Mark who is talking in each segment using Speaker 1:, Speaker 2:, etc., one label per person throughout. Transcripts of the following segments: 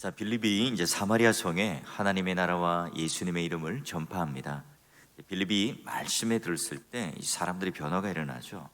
Speaker 1: 자, 빌립이 이제 사마리아 성에 하나님의 나라와 예수님의 이름을 전파합니다. 빌립이 말씀에 들었을 때 이 사람들이 변화가 일어나죠.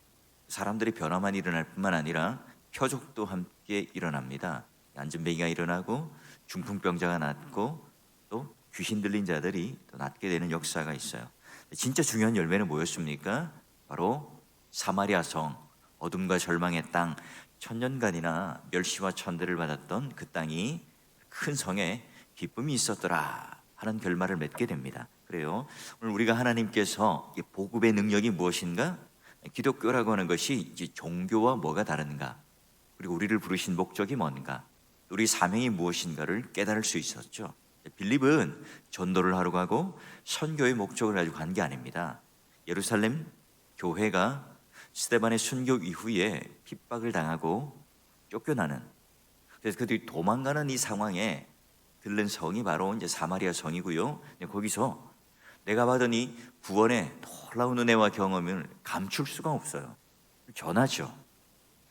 Speaker 1: 사람들이 변화만 일어날 뿐만 아니라 표적도 함께 일어납니다. 안진뱅이가 일어나고 중풍병자가 낫고 또 귀신 들린 자들이 또 낫게 되는 역사가 있어요. 진짜 중요한 열매는 뭐였습니까? 바로 사마리아 성, 어둠과 절망의 땅, 천년간이나 멸시와 천대를 받았던 그 땅이 큰 성에 기쁨이 있었더라 하는 결말을 맺게 됩니다. 그래요. 오늘 우리가 하나님께서 복음의 능력이 무엇인가? 기독교라고 하는 것이 이제 종교와 뭐가 다른가? 그리고 우리를 부르신 목적이 뭔가? 우리 사명이 무엇인가를 깨달을 수 있었죠. 빌립은 전도를 하러 가고 선교의 목적을 가지고 간 게 아닙니다. 예루살렘 교회가 스데반의 순교 이후에 핍박을 당하고 쫓겨나는, 그래서 그들이 도망가는 이 상황에 들른 성이 바로 이제 사마리아 성이고요. 거기서 내가 받은 이 구원의 놀라운 은혜와 경험을 감출 수가 없어요. 전하죠.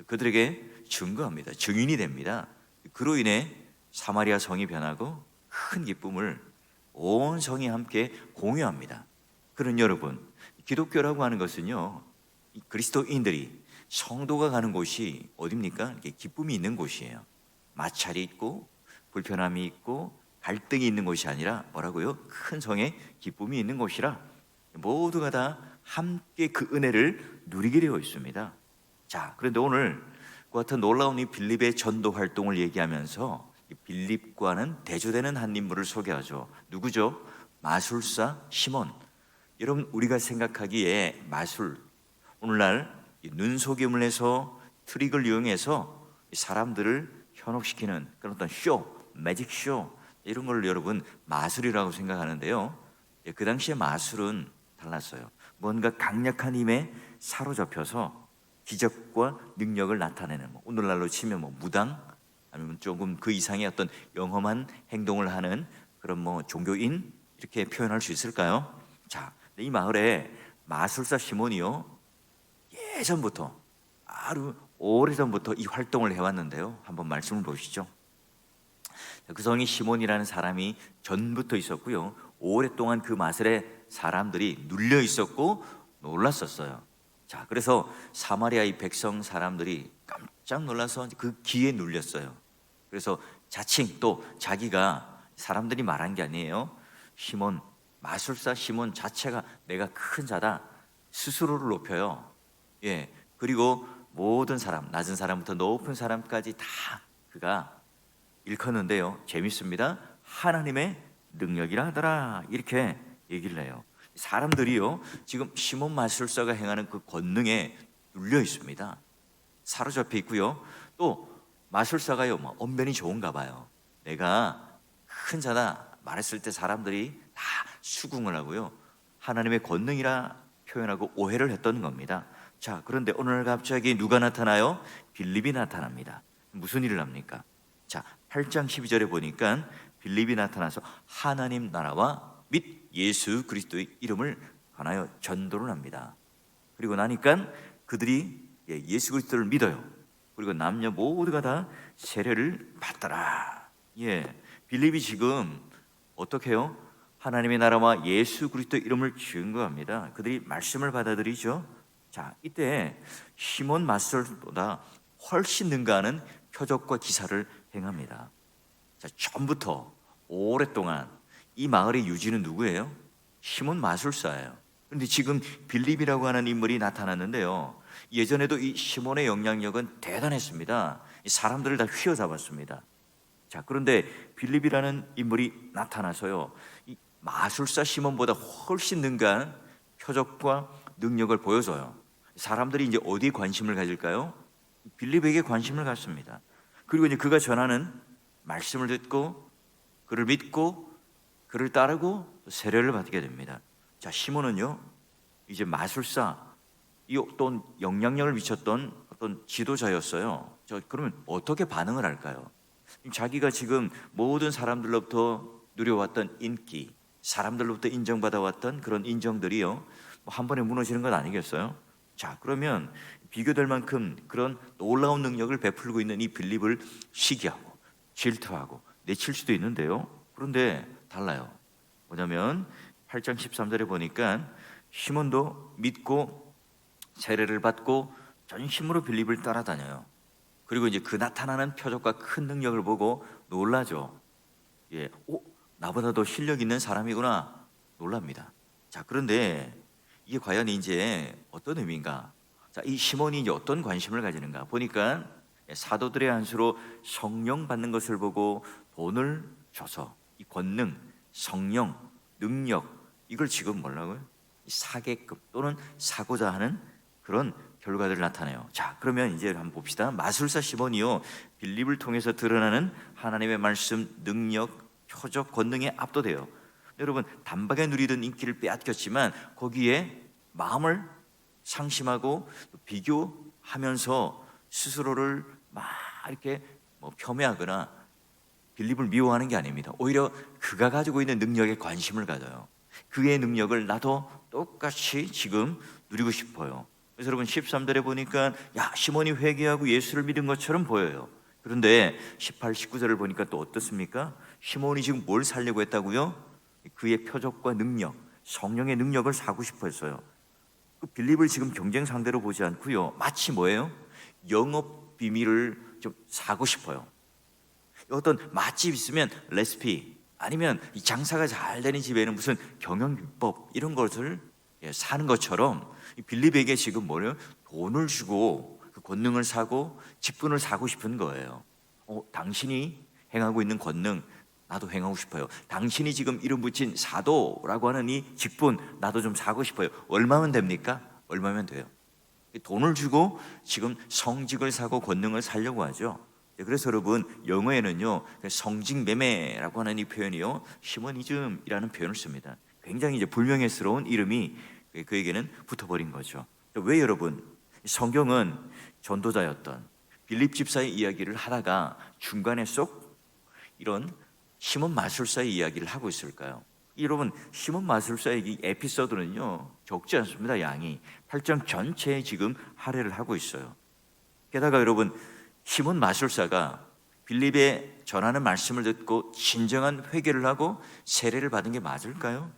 Speaker 1: 그들에게 증거합니다. 증인이 됩니다. 그로 인해 사마리아 성이 변하고 큰 기쁨을 온 성이 함께 공유합니다. 그런 여러분, 기독교라고 하는 것은요, 그리스도인들이 성도가 가는 곳이 어디입니까? 이렇게 기쁨이 있는 곳이에요. 마찰이 있고 불편함이 있고 갈등이 있는 곳이 아니라 뭐라고요? 큰 성에 기쁨이 있는 곳이라 모두가 다 함께 그 은혜를 누리게 되어 있습니다. 자, 그런데 오늘 그 같은 놀라운 이 빌립의 전도 활동을 얘기하면서 빌립과는 대조되는 한 인물을 소개하죠. 누구죠? 마술사 시몬. 여러분, 우리가 생각하기에 마술, 오늘날 눈속임을 해서 트릭을 이용해서 사람들을 현혹시키는 그런 어떤 쇼, 매직 쇼, 이런 걸 여러분 마술이라고 생각하는데요. 그 당시에 마술은 달랐어요. 뭔가 강력한 힘에 사로잡혀서 기적과 능력을 나타내는, 오늘날로 치면 무당, 아니면 조금 그 이상의 어떤 영험한 행동을 하는 그런 종교인, 이렇게 표현할 수 있을까요? 자, 이 마을에 마술사 시몬이요, 예전부터, 아주 오래전부터 이 활동을 해왔는데요. 한번 말씀을 보시죠. 그 성이 시몬이라는 사람이 전부터 있었고요. 오랫동안 그 마술에 사람들이 눌려 있었고 놀랐었어요. 자, 그래서 사마리아 이 백성 사람들이 깜짝 놀라서 그 기에 눌렸어요. 그래서 자칭 또 자기가, 사람들이 말한 게 아니에요. 시몬, 마술사 시몬 자체가 내가 큰 자다, 스스로를 높여요. 예, 그리고 모든 사람, 낮은 사람부터 높은 사람까지 다 그가 일컫는데요. 재밌습니다. 하나님의 능력이라 하더라, 이렇게 얘기를 해요. 사람들이요, 지금 시몬 마술사가 행하는 그 권능에 눌려 있습니다. 사로잡혀 있고요. 또 마술사가요, 언변이 좋은가 봐요. 내가 큰 자다 말했을 때 사람들이 다 수긍을 하고요, 하나님의 권능이라 표현하고 오해를 했던 겁니다. 자, 그런데 오늘 갑자기 누가 나타나요? 빌립이 나타납니다. 무슨 일을 합니까? 자, 8장 12절에 보니까 빌립이 나타나서 하나님 나라와 및 예수 그리스도의 이름을 관하여 전도를 합니다. 그리고 나니까 그들이 예수 그리스도를 믿어요. 그리고 남녀 모두가 다 세례를 받더라. 빌립이 지금 어떻게 해요? 하나님의 나라와 예수 그리스도의 이름을 증거합니다. 그들이 말씀을 받아들이죠. 자, 이때 시몬 마술보다 훨씬 능가하는 표적과 기사를 행합니다. 자, 처음부터 오랫동안 이 마을의 유지는 누구예요? 시몬 마술사예요. 그런데 지금 빌립이라고 하는 인물이 나타났는데요, 예전에도 이 시몬의 영향력은 대단했습니다. 사람들을 다 휘어잡았습니다. 자, 그런데 빌립이라는 인물이 나타나서요, 이 마술사 시몬보다 훨씬 능가한 표적과 능력을 보여줘요. 사람들이 이제 어디에 관심을 가질까요? 빌립에게 관심을 갖습니다. 그리고 이제 그가 전하는 말씀을 듣고 그를 믿고 그를 따르고 세례를 받게 됩니다. 자, 시몬은요, 이제 마술사, 이 어떤 영향력을 미쳤던 어떤 지도자였어요. 그러면 어떻게 반응을 할까요? 자기가 지금 모든 사람들로부터 누려왔던 인기, 사람들로부터 인정받아왔던 그런 인정들이요, 한 번에 무너지는 건 아니겠어요? 자, 그러면 비교될 만큼 그런 놀라운 능력을 베풀고 있는 이 빌립을 시기하고 질투하고 내칠 수도 있는데요. 그런데 달라요. 뭐냐면 8장 13절에 보니까 시몬도 믿고 세례를 받고 전심으로 빌립을 따라다녀요. 그리고 이제 그 나타나는 표적과 큰 능력을 보고 놀라죠. 나보다 더 실력 있는 사람이구나 놀랍니다. 자, 그런데 이게 과연 이제 어떤 의미인가? 자, 이 시몬이 이제 어떤 관심을 가지는가? 보니까 사도들의 한수로 성령 받는 것을 보고 돈을 줘서 이 권능, 성령, 능력 이걸 지금 뭐라고요? 사게끔 또는 사고자 하는 그런 결과들을 나타내요. 자, 그러면 이제 한번 봅시다. 마술사 시몬이요 빌립을 통해서 드러나는 하나님의 말씀, 능력, 표적, 권능에 압도돼요. 여러분 단박에 누리던 인기를 빼앗겼지만 거기에 마음을 상심하고 비교하면서 스스로를 막 이렇게 폄훼하거나 빌립을 미워하는 게 아닙니다. 오히려 그가 가지고 있는 능력에 관심을 가져요. 그의 능력을 나도 똑같이 지금 누리고 싶어요. 그래서 여러분 13절에 보니까 시몬이 회개하고 예수를 믿은 것처럼 보여요. 그런데 18, 19절을 보니까 또 어떻습니까? 시몬이 지금 뭘 살려고 했다고요? 그의 표적과 능력, 성령의 능력을 사고 싶어 했어요. 그 빌립을 지금 경쟁 상대로 보지 않고요. 마치 뭐예요? 영업 비밀을 좀 사고 싶어요. 어떤 맛집 있으면 레시피 아니면 이 장사가 잘 되는 집에는 무슨 경영 비법 이런 것을 사는 것처럼 빌립에게 지금 뭐래요? 돈을 주고 그 권능을 사고 직분을 사고 싶은 거예요. 당신이 행하고 있는 권능 나도 행하고 싶어요. 당신이 지금 이름 붙인 사도라고 하는 이 직분 나도 좀 사고 싶어요. 얼마면 됩니까? 얼마면 돼요. 돈을 주고 지금 성직을 사고 권능을 사려고 하죠. 그래서 여러분 영어에는요 성직 매매라고 하는 이 표현이요 시모니즘이라는 표현을 씁니다. 굉장히 이제 불명예스러운 이름이 그에게는 붙어버린 거죠. 왜 여러분 성경은 전도자였던 빌립 집사의 이야기를 하다가 중간에 쏙 이런 시몬 마술사의 이야기를 하고 있을까요? 여러분 시몬 마술사의 이 에피소드는요 적지 않습니다. 양이 8장 전체에 지금 할애를 하고 있어요. 게다가 여러분 시몬 마술사가 빌립의 전하는 말씀을 듣고 진정한 회개를 하고 세례를 받은 게 맞을까요?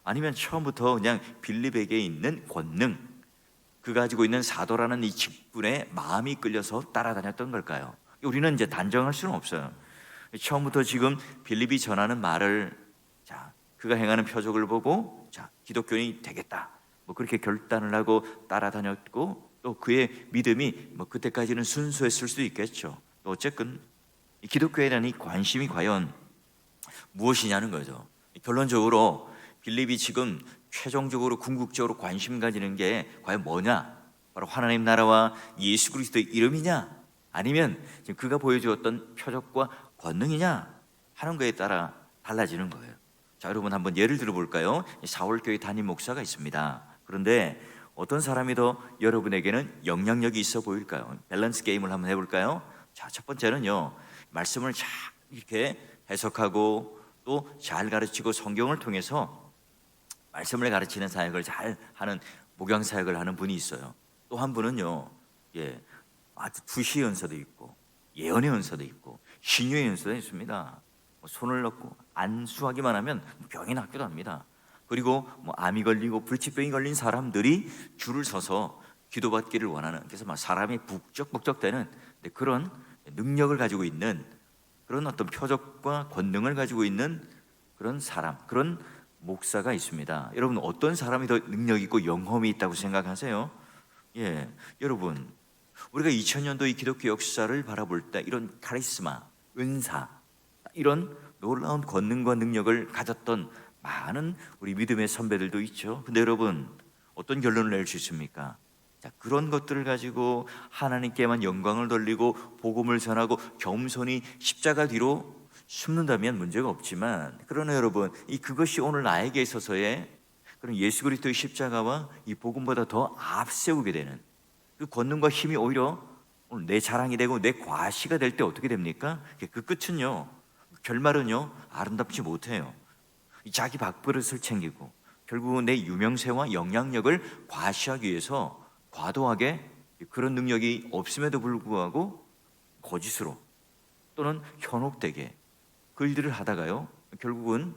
Speaker 1: 아니면 처음부터 그냥 빌립에게 있는 권능, 그 가지고 있는 사도라는 이 직분에 마음이 끌려서 따라다녔던 걸까요? 우리는 이제 단정할 수는 없어요. 처음부터 지금 빌립이 전하는 말을 그가 행하는 표적을 보고 기독교인이 되겠다 그렇게 결단을 하고 따라다녔고 또 그의 믿음이 그때까지는 순수했을 수도 있겠죠. 또 어쨌든 이 기독교에 대한 이 관심이 과연 무엇이냐는 거죠. 결론적으로 빌립이 지금 최종적으로 궁극적으로 관심 가지는 게 과연 뭐냐? 바로 하나님 나라와 예수 그리스도의 이름이냐? 아니면 지금 그가 보여주었던 표적과 권능이냐? 하는 거에 따라 달라지는 거예요. 자, 여러분 한번 예를 들어볼까요? 사월교회 담임 목사가 있습니다. 그런데 어떤 사람이 더 여러분에게는 영향력이 있어 보일까요? 밸런스 게임을 한번 해볼까요? 자, 첫 번째는요 말씀을 잘 이렇게 해석하고 또 잘 가르치고 성경을 통해서 말씀을 가르치는 사역을 잘 하는 목양 사역을 하는 분이 있어요. 또 한 분은요 아주 투시 연서도 있고 예언의 연서도 있고 신유의 연서도 있습니다. 손을 넣고 안수하기만 하면 병이 낫기도 합니다. 그리고 암이 걸리고 불치병이 걸린 사람들이 줄을 서서 기도받기를 원하는, 그래서 사람이 북적북적대는 그런 능력을 가지고 있는 그런 어떤 표적과 권능을 가지고 있는 그런 사람, 그런 목사가 있습니다. 여러분 어떤 사람이 더 능력 있고 영험이 있다고 생각하세요? 여러분 우리가 2000년도 이 기독교 역사를 바라볼 때 이런 카리스마, 은사, 이런 놀라운 권능과 능력을 가졌던 많은 우리 믿음의 선배들도 있죠. 근데 여러분 어떤 결론을 낼 수 있습니까? 그런 것들을 가지고 하나님께만 영광을 돌리고 복음을 전하고 겸손히 십자가 뒤로 숨는다면 문제가 없지만, 그러나 여러분 그것이 오늘 나에게 있어서의 그런 예수 그리스도의 십자가와 이 복음보다 더 앞세우게 되는 그 권능과 힘이 오히려 오늘 내 자랑이 되고 내 과시가 될 때 어떻게 됩니까? 그 끝은요, 결말은요 아름답지 못해요. 자기 밥그릇을 챙기고 결국은 내 유명세와 영향력을 과시하기 위해서 과도하게 그런 능력이 없음에도 불구하고 거짓으로 또는 현혹되게 그 일들을 하다가요, 결국은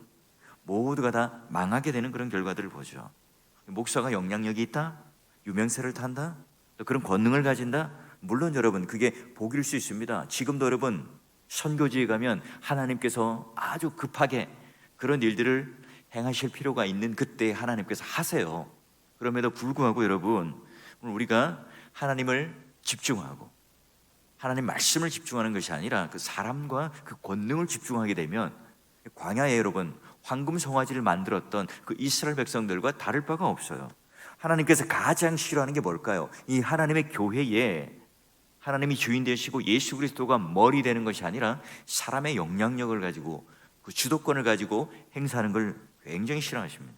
Speaker 1: 모두가 다 망하게 되는 그런 결과들을 보죠. 목사가 영향력이 있다, 유명세를 탄다, 또 그런 권능을 가진다. 물론 여러분 그게 복일 수 있습니다. 지금도 여러분 선교지에 가면 하나님께서 아주 급하게 그런 일들을 행하실 필요가 있는 그때 하나님께서 하세요. 그럼에도 불구하고 여러분, 오늘 우리가 하나님을 집중하고 하나님 말씀을 집중하는 것이 아니라 그 사람과 그 권능을 집중하게 되면 광야에 여러분 황금 송아지를 만들었던 그 이스라엘 백성들과 다를 바가 없어요. 하나님께서 가장 싫어하는 게 뭘까요? 이 하나님의 교회에 하나님이 주인 되시고 예수 그리스도가 머리 되는 것이 아니라 사람의 영향력을 가지고 그 주도권을 가지고 행사하는 걸 굉장히 싫어하십니다.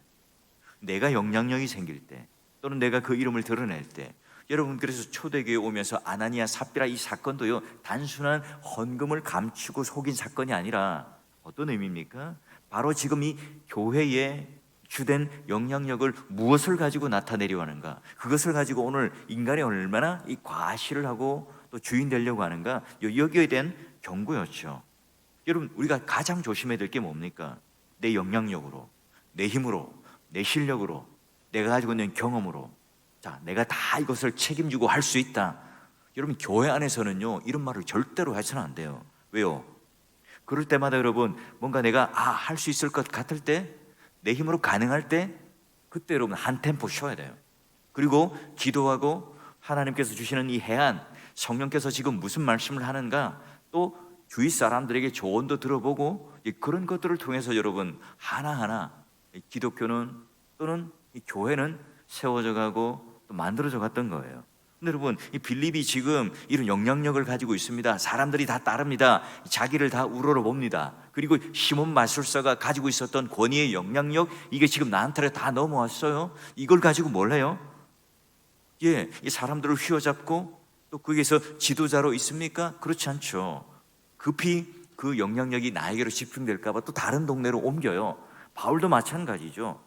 Speaker 1: 내가 영향력이 생길 때, 또는 내가 그 이름을 드러낼 때, 여러분 그래서 초대교회 오면서 아나니아 삽비라 이 사건도요, 단순한 헌금을 감추고 속인 사건이 아니라 어떤 의미입니까? 바로 지금 이 교회에 주된 영향력을 무엇을 가지고 나타내려 하는가, 그것을 가지고 오늘 인간이 얼마나 이 과시를 하고 또 주인 되려고 하는가, 여기에 대한 경고였죠. 여러분 우리가 가장 조심해야 될 게 뭡니까? 내 영향력으로, 내 힘으로, 내 실력으로, 내가 가지고 있는 경험으로, 자, 내가 다 이것을 책임지고 할 수 있다. 여러분 교회 안에서는요 이런 말을 절대로 해서는 안 돼요. 왜요? 그럴 때마다 여러분 뭔가 내가 할 수 있을 것 같을 때, 내 힘으로 가능할 때, 그때 여러분 한 템포 쉬어야 돼요. 그리고 기도하고 하나님께서 주시는 이 해안, 성령께서 지금 무슨 말씀을 하는가, 또 주위 사람들에게 조언도 들어보고, 그런 것들을 통해서 여러분 하나하나 기독교는 또는 이 교회는 세워져 가고 또 만들어져 갔던 거예요. 근데 여러분 이 빌립이 지금 이런 영향력을 가지고 있습니다. 사람들이 다 따릅니다. 자기를 다 우러러봅니다. 그리고 시몬 마술사가 가지고 있었던 권위의 영향력, 이게 지금 나한테 다 넘어왔어요. 이걸 가지고 뭘 해요? 이 사람들을 휘어잡고 또 거기에서 지도자로 있습니까? 그렇지 않죠. 급히 그 영향력이 나에게로 집중될까 봐 또 다른 동네로 옮겨요. 바울도 마찬가지죠.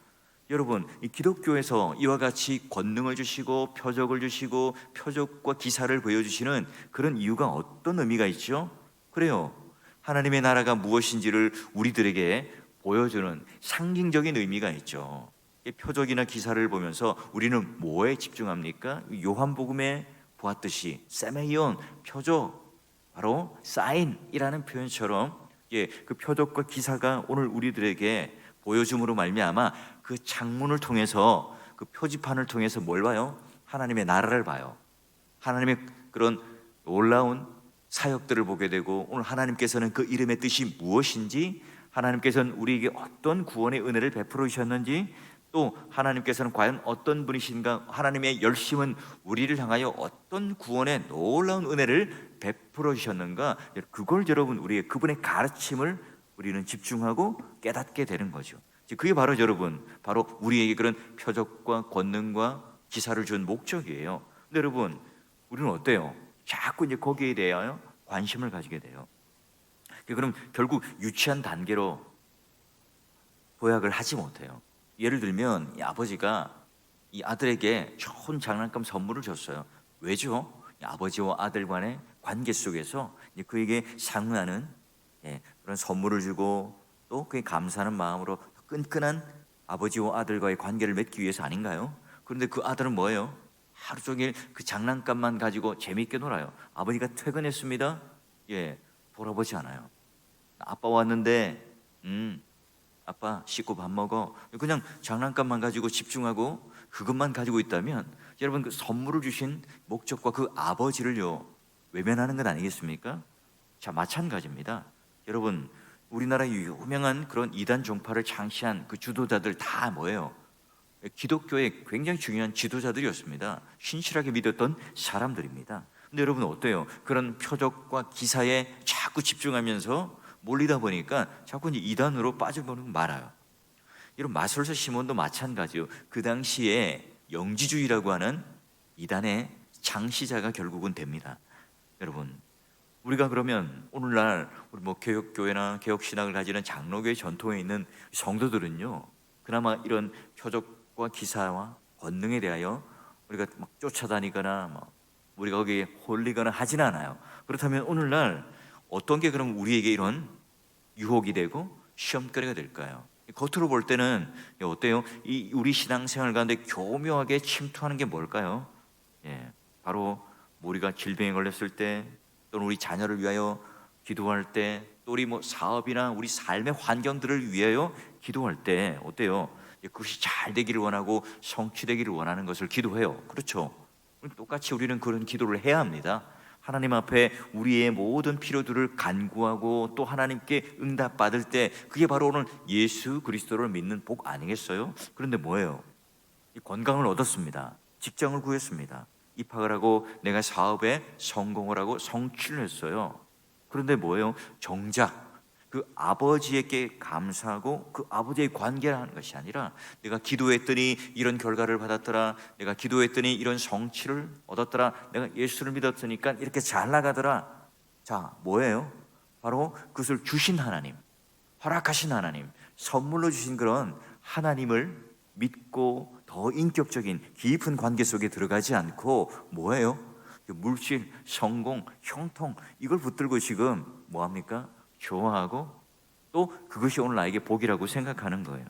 Speaker 1: 여러분 이 기독교에서 이와 같이 권능을 주시고 표적을 주시고 표적과 기사를 보여주시는 그런 이유가 어떤 의미가 있죠? 그래요, 하나님의 나라가 무엇인지를 우리들에게 보여주는 상징적인 의미가 있죠. 이 표적이나 기사를 보면서 우리는 뭐에 집중합니까? 요한복음에 보았듯이 세메이온, 표적, 바로 사인이라는 표현처럼 그 표적과 기사가 오늘 우리들에게 보여줌으로 말미암아 그 창문을 통해서, 그 표지판을 통해서 뭘 봐요? 하나님의 나라를 봐요. 하나님의 그런 놀라운 사역들을 보게 되고, 오늘 하나님께서는 그 이름의 뜻이 무엇인지, 하나님께서는 우리에게 어떤 구원의 은혜를 베풀어 주셨는지, 또 하나님께서는 과연 어떤 분이신가, 하나님의 열심은 우리를 향하여 어떤 구원의 놀라운 은혜를 베풀어 주셨는가, 그걸 여러분 우리의 그분의 가르침을 우리는 집중하고 깨닫게 되는 거죠. 그게 바로 여러분, 바로 우리에게 그런 표적과 권능과 기사를 준 목적이에요. 근데 여러분 우리는 어때요? 자꾸 이제 거기에 대하여 관심을 가지게 돼요. 그럼 결국 유치한 단계로 도약을 하지 못해요. 예를 들면 이 아버지가 이 아들에게 좋은 장난감 선물을 줬어요. 왜죠? 아버지와 아들 간의 관계 속에서 그에게 상응하는 그런 선물을 주고, 또 그에 감사하는 마음으로 끈끈한 아버지와 아들과의 관계를 맺기 위해서 아닌가요? 그런데 그 아들은 뭐예요? 하루 종일 그 장난감만 가지고 재미있게 놀아요. 아버지가 퇴근했습니다. 돌아보지 않아요. 아빠 왔는데 아빠 씻고 밥 먹어. 그냥 장난감만 가지고 집중하고 그것만 가지고 있다면 여러분 그 선물을 주신 목적과 그 아버지를요 외면하는 건 아니겠습니까? 자, 마찬가지입니다. 여러분 우리나라의 유명한 그런 이단 종파를 창시한 그 주도자들 다 뭐예요? 기독교의 굉장히 중요한 지도자들이었습니다. 신실하게 믿었던 사람들입니다. 근데 여러분 어때요? 그런 표적과 기사에 자꾸 집중하면서 몰리다 보니까 자꾸 이제 이단으로 빠져버리고 말아요. 이런 마술사 시몬도 마찬가지요. 그 당시에 영지주의라고 하는 이단의 창시자가 결국은 됩니다. 여러분 우리가 그러면 오늘날 우리 뭐 개혁교회나 개혁신학을 가지는 장로교회 전통에 있는 성도들은요, 그나마 이런 표적과 기사와 권능에 대하여 우리가 막 쫓아다니거나 우리가 거기에 홀리거나 하지는 않아요. 그렇다면 오늘날 어떤 게 그럼 우리에게 이런 유혹이 되고 시험거리가 될까요? 겉으로 볼 때는 어때요? 우리 신앙생활 가운데 교묘하게 침투하는 게 뭘까요? 바로 우리가 질병에 걸렸을 때, 또는 우리 자녀를 위하여 기도할 때, 또 우리 사업이나 우리 삶의 환경들을 위하여 기도할 때 어때요? 그것이 잘 되기를 원하고 성취되기를 원하는 것을 기도해요. 그렇죠? 똑같이 우리는 그런 기도를 해야 합니다. 하나님 앞에 우리의 모든 필요들을 간구하고 또 하나님께 응답받을 때, 그게 바로 오늘 예수 그리스도를 믿는 복 아니겠어요? 그런데 뭐예요? 건강을 얻었습니다. 직장을 구했습니다. 입학을 하고 내가 사업에 성공을 하고 성취를 했어요. 그런데 뭐예요? 정작 그 아버지에게 감사하고 그 아버지의 관계를 하는 것이 아니라, 내가 기도했더니 이런 결과를 받았더라, 내가 기도했더니 이런 성취를 얻었더라, 내가 예수를 믿었으니까 이렇게 잘 나가더라. 자, 뭐예요? 바로 그것을 주신 하나님, 허락하신 하나님, 선물로 주신 그런 하나님을 믿고 더 인격적인 깊은 관계 속에 들어가지 않고 뭐예요? 물질, 성공, 형통, 이걸 붙들고 지금 뭐합니까? 좋아하고 또 그것이 오늘 나에게 복이라고 생각하는 거예요.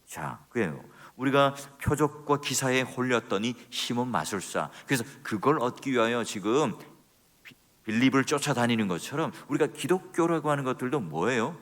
Speaker 1: 자, 그래요. 우리가 표적과 기사에 홀렸더니 시몬 마술사, 그래서 그걸 얻기 위하여 지금 빌립을 쫓아다니는 것처럼 우리가 기독교라고 하는 것들도 뭐예요?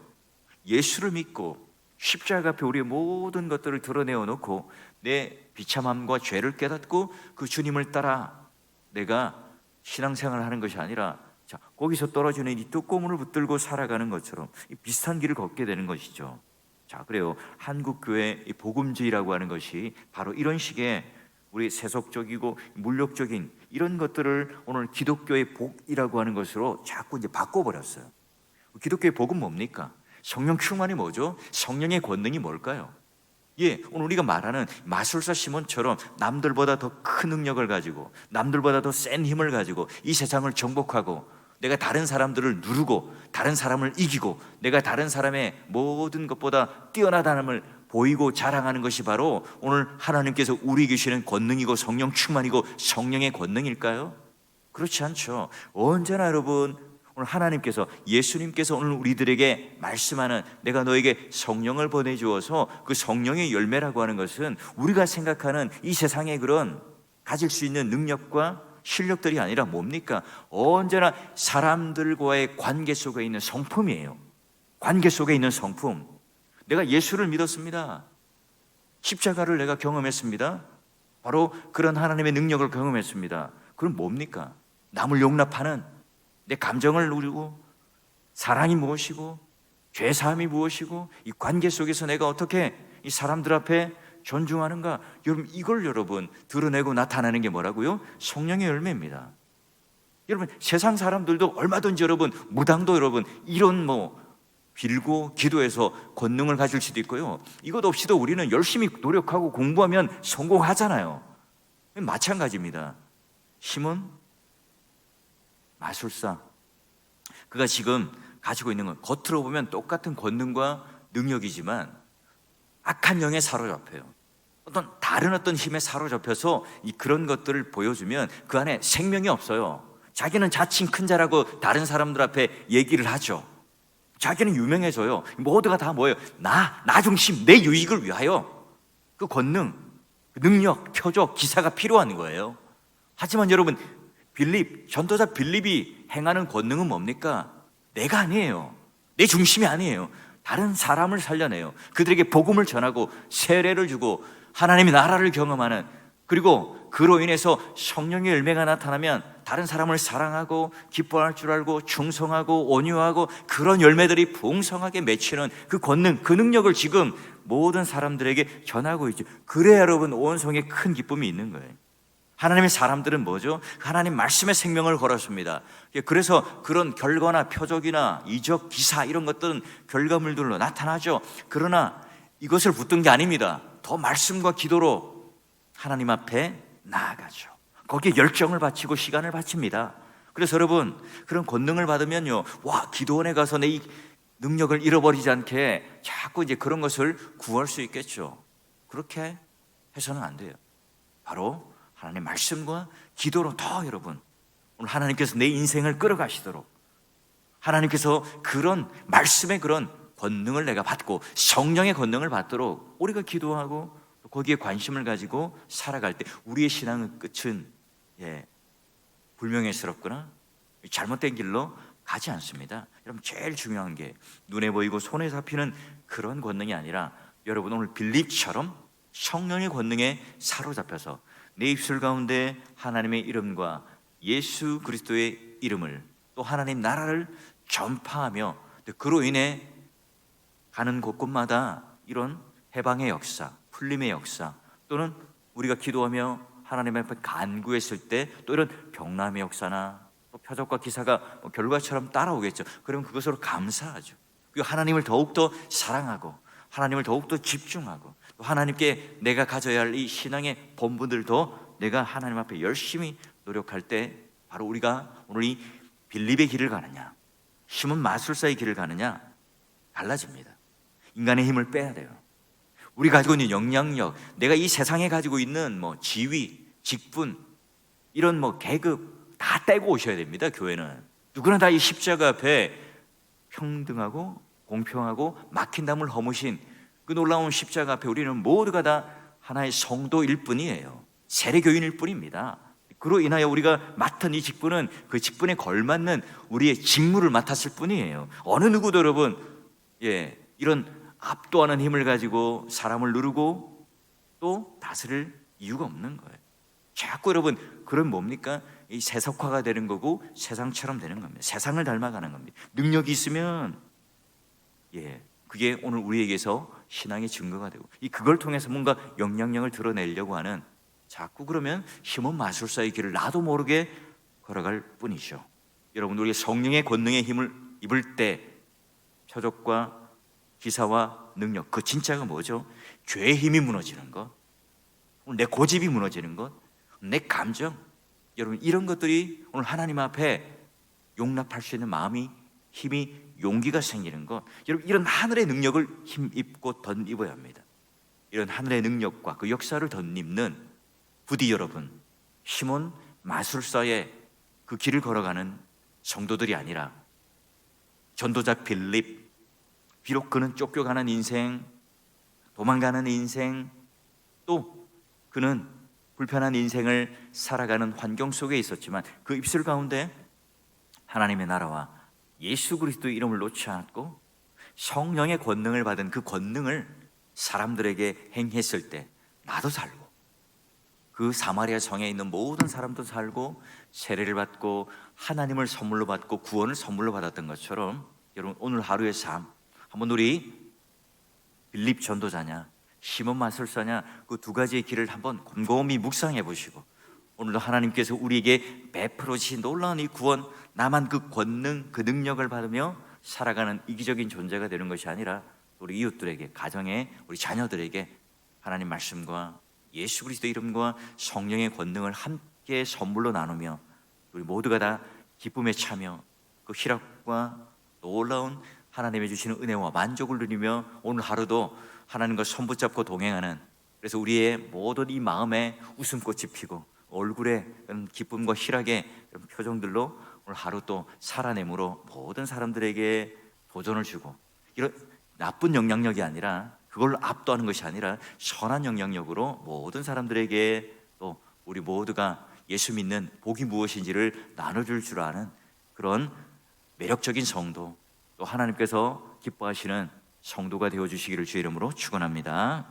Speaker 1: 예수를 믿고 십자가 앞에 우리의 모든 것들을 드러내어 놓고 내 비참함과 죄를 깨닫고 그 주님을 따라 내가 신앙생활을 하는 것이 아니라, 자, 거기서 떨어지는 이 뚜껑문을 붙들고 살아가는 것처럼 비슷한 길을 걷게 되는 것이죠. 자, 그래요. 한국교회 복음주의라고 하는 것이 바로 이런 식의 우리 세속적이고 물욕적인 이런 것들을 오늘 기독교의 복이라고 하는 것으로 자꾸 이제 바꿔버렸어요. 기독교의 복은 뭡니까? 성령 충만이 뭐죠? 성령의 권능이 뭘까요? 오늘 우리가 말하는 마술사 시몬처럼 남들보다 더 큰 능력을 가지고 남들보다 더 센 힘을 가지고 이 세상을 정복하고 내가 다른 사람들을 누르고 다른 사람을 이기고 내가 다른 사람의 모든 것보다 뛰어나다함을 보이고 자랑하는 것이 바로 오늘 하나님께서 우리 주시는 권능이고 성령 충만이고 성령의 권능일까요? 그렇지 않죠. 언제나 여러분, 오늘 하나님께서, 예수님께서 오늘 우리들에게 말씀하는, 내가 너에게 성령을 보내주어서 그 성령의 열매라고 하는 것은 우리가 생각하는 이 세상의 그런 가질 수 있는 능력과 실력들이 아니라 뭡니까? 언제나 사람들과의 관계 속에 있는 성품이에요. 관계 속에 있는 성품. 내가 예수를 믿었습니다. 십자가를 내가 경험했습니다. 바로 그런 하나님의 능력을 경험했습니다. 그럼 뭡니까? 남을 용납하는 내 감정을 누리고, 사랑이 무엇이고 죄사함이 무엇이고 이 관계 속에서 내가 어떻게 이 사람들 앞에 존중하는가, 여러분 이걸 여러분 드러내고 나타나는 게 뭐라고요? 성령의 열매입니다. 여러분 세상 사람들도 얼마든지 여러분 무당도 여러분 이런 빌고 기도해서 권능을 가질 수도 있고요, 이것 없이도 우리는 열심히 노력하고 공부하면 성공하잖아요. 마찬가지입니다. 시몬 마술사, 그가 지금 가지고 있는 건 겉으로 보면 똑같은 권능과 능력이지만 악한 영에 사로잡혀요. 다른 어떤 힘에 사로잡혀서 그런 것들을 보여주면 그 안에 생명이 없어요. 자기는 자칭 큰 자라고 다른 사람들 앞에 얘기를 하죠. 자기는 유명해져요. 모두가 다 뭐예요? 나 중심, 내 유익을 위하여 그 권능, 그 능력, 표적, 기사가 필요한 거예요. 하지만 여러분, 전도자 빌립이 행하는 권능은 뭡니까? 내가 아니에요. 내 중심이 아니에요. 다른 사람을 살려내요. 그들에게 복음을 전하고 세례를 주고 하나님의 나라를 경험하는, 그리고 그로 인해서 성령의 열매가 나타나면 다른 사람을 사랑하고 기뻐할 줄 알고 충성하고 온유하고 그런 열매들이 풍성하게 맺히는 그 권능, 그 능력을 지금 모든 사람들에게 전하고 있죠. 그래야 여러분 온 성에 큰 기쁨이 있는 거예요. 하나님의 사람들은 뭐죠? 하나님 말씀의 생명을 걸었습니다. 그래서 그런 결과나 표적이나 이적, 기사 이런 것들은 결과물들로 나타나죠. 그러나 이것을 붙든 게 아닙니다. 더 말씀과 기도로 하나님 앞에 나아가죠. 거기에 열정을 바치고 시간을 바칩니다. 그래서 여러분 그런 권능을 받으면요, 기도원에 가서 내 이 능력을 잃어버리지 않게 자꾸 이제 그런 것을 구할 수 있겠죠. 그렇게 해서는 안 돼요. 바로 하나님의 말씀과 기도로 더 여러분, 오늘 하나님께서 내 인생을 끌어가시도록 하나님께서 그런 말씀의 그런 권능을 내가 받고 성령의 권능을 받도록 우리가 기도하고 거기에 관심을 가지고 살아갈 때 우리의 신앙의 끝은 불명예스럽거나 잘못된 길로 가지 않습니다. 여러분, 제일 중요한 게 눈에 보이고 손에 잡히는 그런 권능이 아니라 여러분 오늘 빌립처럼 성령의 권능에 사로잡혀서 내 입술 가운데 하나님의 이름과 예수 그리스도의 이름을 또 하나님 나라를 전파하며 그로 인해 가는 곳곳마다 이런 해방의 역사, 풀림의 역사, 또는 우리가 기도하며 하나님 앞에 간구했을 때 또 이런 병남의 역사나 또 표적과 기사가 결과처럼 따라오겠죠. 그러면 그것으로 감사하죠. 그리고 하나님을 더욱더 사랑하고 하나님을 더욱더 집중하고 또 하나님께 내가 가져야 할 이 신앙의 본분들도 내가 하나님 앞에 열심히 노력할 때 바로 우리가 오늘 이 빌립의 길을 가느냐, 시몬 마술사의 길을 가느냐 달라집니다. 인간의 힘을 빼야 돼요. 우리 가지고 있는 영향력, 내가 이 세상에 가지고 있는 지위, 직분, 이런 계급 다 떼고 오셔야 됩니다. 교회는 누구나 다 이 십자가 앞에 평등하고 공평하고 막힌 담을 허무신 그 놀라운 십자가 앞에 우리는 모두가 다 하나의 성도일 뿐이에요. 세례교인일 뿐입니다. 그로 인하여 우리가 맡은 이 직분은 그 직분에 걸맞는 우리의 직무를 맡았을 뿐이에요. 어느 누구도 여러분 이런 압도하는 힘을 가지고 사람을 누르고 또 다스릴 이유가 없는 거예요. 자꾸 여러분 그럼 뭡니까? 이 세속화가 되는 거고 세상처럼 되는 겁니다. 세상을 닮아가는 겁니다. 능력이 있으면 그게 오늘 우리에게서 신앙의 증거가 되고 그걸 통해서 뭔가 영향력을 드러내려고 하는 자꾸 그러면 시몬 마술사의 길을 나도 모르게 걸어갈 뿐이죠. 여러분 우리가 성령의 권능의 힘을 입을 때 표적과 기사와 능력, 그 진짜가 뭐죠? 죄의 힘이 무너지는 것, 내 고집이 무너지는 것, 내 감정, 여러분 이런 것들이 오늘 하나님 앞에 용납할 수 있는 마음이, 힘이, 용기가 생기는 것, 여러분 이런 하늘의 능력을 힘입고 덧입어야 합니다. 이런 하늘의 능력과 그 역사를 덧입는 부디 여러분 시몬 마술사의 그 길을 걸어가는 성도들이 아니라 전도자 빌립, 비록 그는 쫓겨가는 인생, 도망가는 인생, 또 그는 불편한 인생을 살아가는 환경 속에 있었지만 그 입술 가운데 하나님의 나라와 예수 그리스도의 이름을 놓지 않았고 성령의 권능을 받은 그 권능을 사람들에게 행했을 때 나도 살고 그 사마리아 성에 있는 모든 사람도 살고 세례를 받고 하나님을 선물로 받고 구원을 선물로 받았던 것처럼 여러분 오늘 하루의 삶 한번 우리 빌립 전도자냐 시몬 마술사냐 그 두 가지의 길을 한번 곰곰이 묵상해 보시고 오늘도 하나님께서 우리에게 베풀어 주신 놀라운 이 구원, 나만 그 권능, 그 능력을 받으며 살아가는 이기적인 존재가 되는 것이 아니라 우리 이웃들에게, 가정에, 우리 자녀들에게 하나님 말씀과 예수 그리스도 이름과 성령의 권능을 함께 선물로 나누며 우리 모두가 다 기쁨에 차며 그 희락과 놀라운 하나님의 주시는 은혜와 만족을 누리며 오늘 하루도 하나님과 손 붙잡고 동행하는, 그래서 우리의 모든 이 마음에 웃음꽃이 피고 얼굴에 기쁨과 희락의 표정들로 오늘 하루 또 살아내므로 모든 사람들에게 도전을 주고, 이런 나쁜 영향력이 아니라 그걸 압도하는 것이 아니라 선한 영향력으로 모든 사람들에게 또 우리 모두가 예수 믿는 복이 무엇인지를 나눠줄 줄 아는 그런 매력적인 성도, 또 하나님께서 기뻐하시는 성도가 되어주시기를 주의 이름으로 축원합니다.